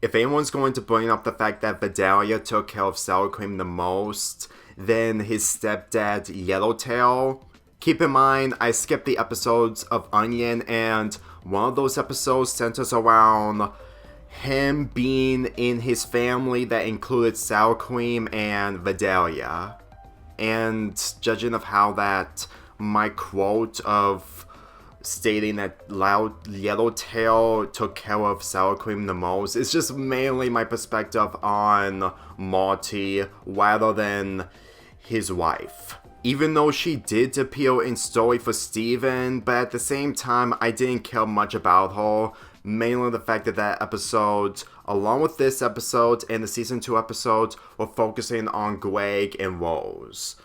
if anyone's going to bring up the fact that Vidalia took care of Sour Cream the most, then his stepdad Yellowtail. Keep in mind, I skipped the episodes of Onion, and one of those episodes centers around him being in his family that included Sour Cream and Vidalia. And judging of how that, my quote of stating that Yellowtail took care of Sour Cream the most is just mainly my perspective on Marty rather than his wife. Even though she did appear in Story for Steven, but at the same time, I didn't care much about her. Mainly the fact that that episode, along with this episode and the season 2 episode, were focusing on Greg and Rose.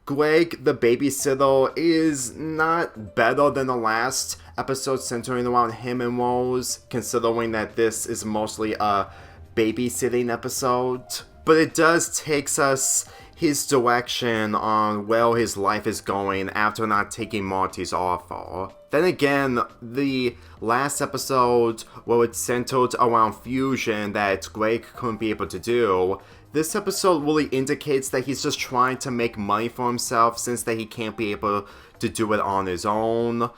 Greg, the babysitter, is not better than the last episode centering around him and Rose, considering that this is mostly a babysitting episode. But it does take us his direction on where his life is going after not taking Marty's offer. Then again, the last episode where it centered around fusion that Greg couldn't be able to do, this episode really indicates that he's just trying to make money for himself since that he can't be able to do it on his own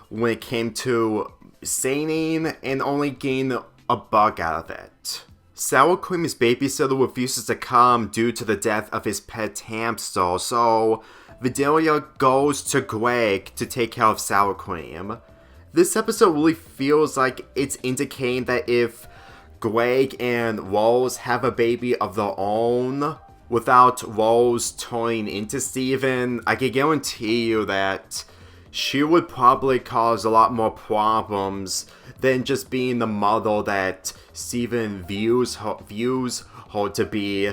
when it came to seining and only gain a buck out of it. Sour Cream's babysitter refuses to come due to the death of his pet hamster, so Vidalia goes to Greg to take care of Sour Cream. This episode really feels like it's indicating that if Greg and Rose have a baby of their own, without Rose turning into Steven, I can guarantee you that she would probably cause a lot more problems than just being the mother that Steven views her to be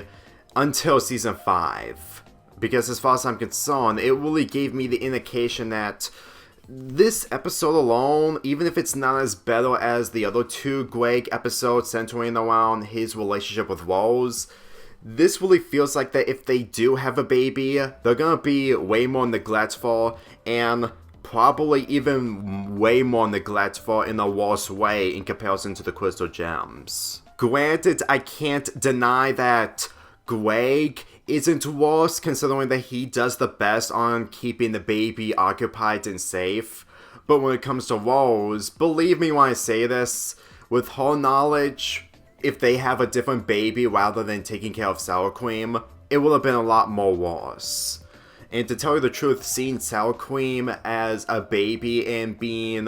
until season 5. Because as far as I'm concerned, it really gave me the indication that this episode alone, even if it's not as better as the other 2 Greg episodes centering around his relationship with Rose, this really feels like that if they do have a baby, they're gonna be way more neglectful and probably even way more neglectful in a worse way in comparison to the Crystal Gems. Granted, I can't deny that Greg isn't worse considering that he does the best on keeping the baby occupied and safe, but when it comes to Rose, believe me when I say this, with her knowledge, if they have a different baby rather than taking care of Sour Cream, it would have been a lot more worse. And to tell you the truth, seeing Sour Cream as a baby and being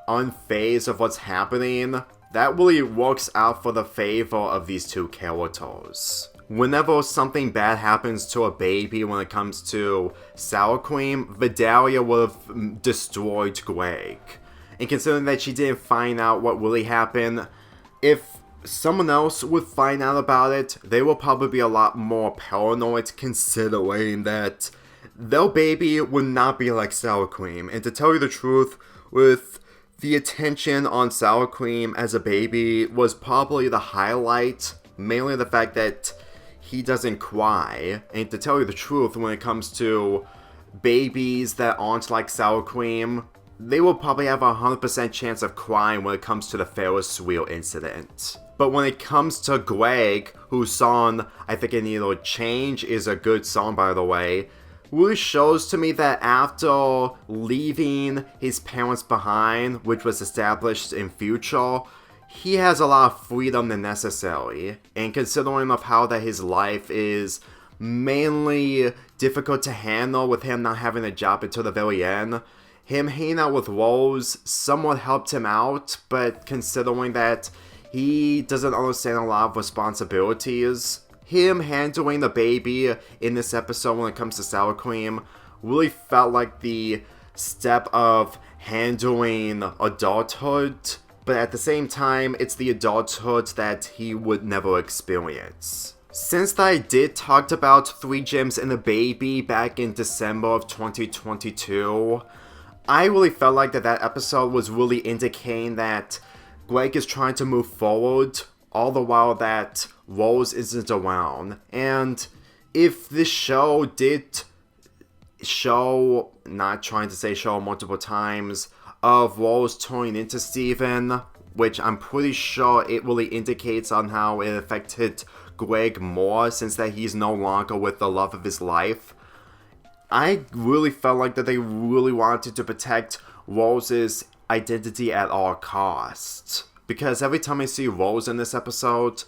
unfazed of what's happening, that really works out for the favor of these 2 characters. Whenever something bad happens to a baby when it comes to Sour Cream, Vidalia would have destroyed Greg. And considering that she didn't find out what really happened, if someone else would find out about it, they will probably be a lot more paranoid considering that their baby would not be like Sour Cream. And to tell you the truth, with the attention on Sour Cream as a baby was probably the highlight, mainly the fact that he doesn't cry. And to tell you the truth, when it comes to babies that aren't like Sour Cream, they will probably have a 100% chance of crying when it comes to the Ferris wheel incident. But when it comes to Greg, whose song, I Think I Need a Change, is a good song by the way, really shows to me that after leaving his parents behind, which was established in future, he has a lot of freedom than necessary. And considering of how that his life is mainly difficult to handle with him not having a job until the very end, him hanging out with Rose somewhat helped him out, but considering that he doesn't understand a lot of responsibilities, him handling the baby in this episode when it comes to Sour Cream really felt like the step of handling adulthood, but at the same time, it's the adulthood that he would never experience. Since I did talk about 3 Gems and a Baby back in December of 2022, I really felt like that episode was really indicating that Greg is trying to move forward, all the while that Rose isn't around. And if this show did show, not trying to say show multiple times, of Rose turning into Steven, which I'm pretty sure it really indicates on how it affected Greg more since that he's no longer with the love of his life. I really felt like that they really wanted to protect Rose's identity at all costs. Because every time I see Rose in this episode,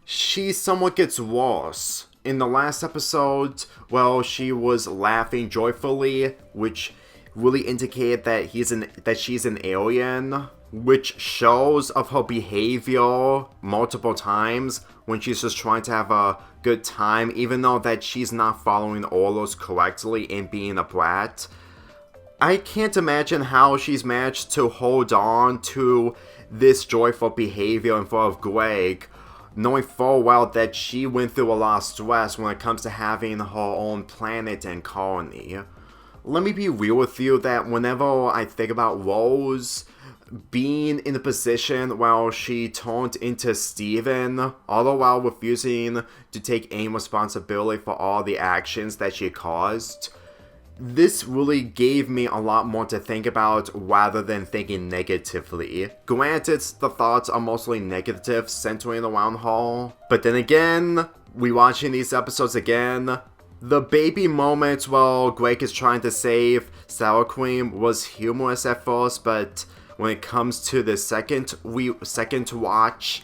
she somewhat gets worse. In the last episode, well, she was laughing joyfully, which really indicated that she's an alien, which shows of her behavior multiple times when she's just trying to have a good time, even though that she's not following orders correctly and being a brat. I can't imagine how she's managed to hold on to this joyful behavior in front of Greg, knowing full well that she went through a lot of stress when it comes to having her own planet and colony. Let me be real with you that whenever I think about Rose being in the position while she turned into Steven, all the while refusing to take any responsibility for all the actions that she caused, this really gave me a lot more to think about rather than thinking negatively. Granted, the thoughts are mostly negative, centering around her, but then again, rewatching these episodes again, the baby moments while Greg is trying to save Sour Cream was humorous at first, but when it comes to the second watch,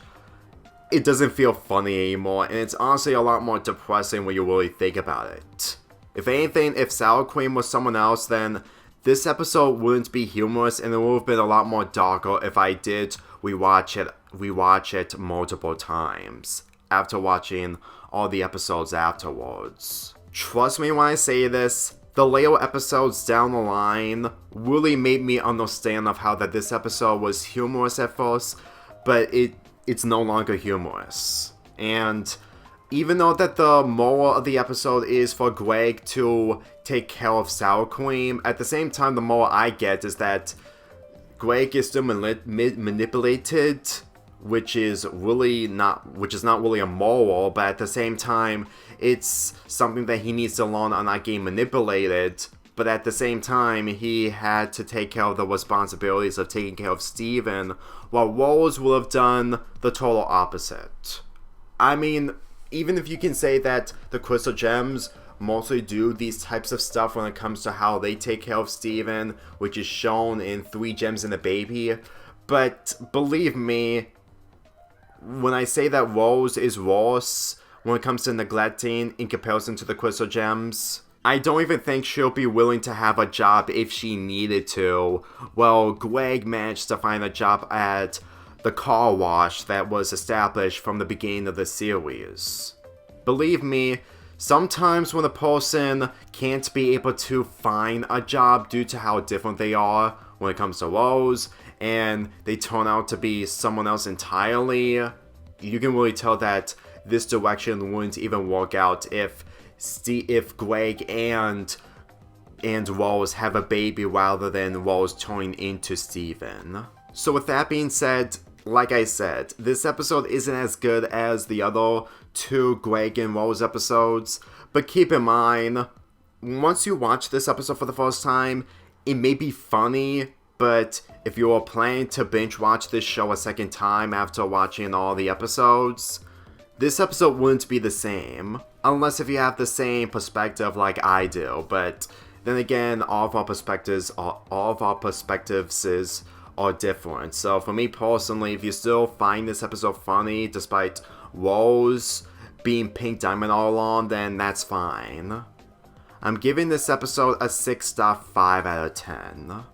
it doesn't feel funny anymore, and it's honestly a lot more depressing when you really think about it. If anything, if Sour Cream was someone else, then this episode wouldn't be humorous, and it would have been a lot more darker if I did rewatch it multiple times after watching all the episodes afterwards. Trust me when I say this, the later episodes down the line really made me understand of how that this episode was humorous at first, but it's no longer humorous. And even though that the moral of the episode is for Greg to take care of Sour Cream, at the same time the moral I get is that Greg is still manipulated, which is not really a moral, but at the same time it's something that he needs to learn on not getting manipulated. But at the same time, he had to take care of the responsibilities of taking care of Steven, while Rose would have done the total opposite. I mean, even if you can say that the Crystal Gems mostly do these types of stuff when it comes to how they take care of Steven, which is shown in 3 Gems and a Baby, but believe me, when I say that Rose is worse when it comes to neglecting in comparison to the Crystal Gems, I don't even think she'll be willing to have a job if she needed to. Well, Greg managed to find a job at the car wash that was established from the beginning of the series. Believe me, sometimes when a person can't be able to find a job due to how different they are when it comes to Rose, and they turn out to be someone else entirely, you can really tell that this direction wouldn't even work out if Greg and Rose have a baby rather than Rose turning into Steven. So with that being said, like I said, this episode isn't as good as the other 2 Greg and Rose episodes, but keep in mind, once you watch this episode for the first time, it may be funny, but if you are planning to binge watch this show a second time after watching all the episodes, this episode wouldn't be the same. Unless if you have the same perspective like I do, but then again, all of our perspectives are different. So for me personally, if you still find this episode funny despite Rose being Pink Diamond all along, then that's fine. I'm giving this episode a 6.5 out of 10.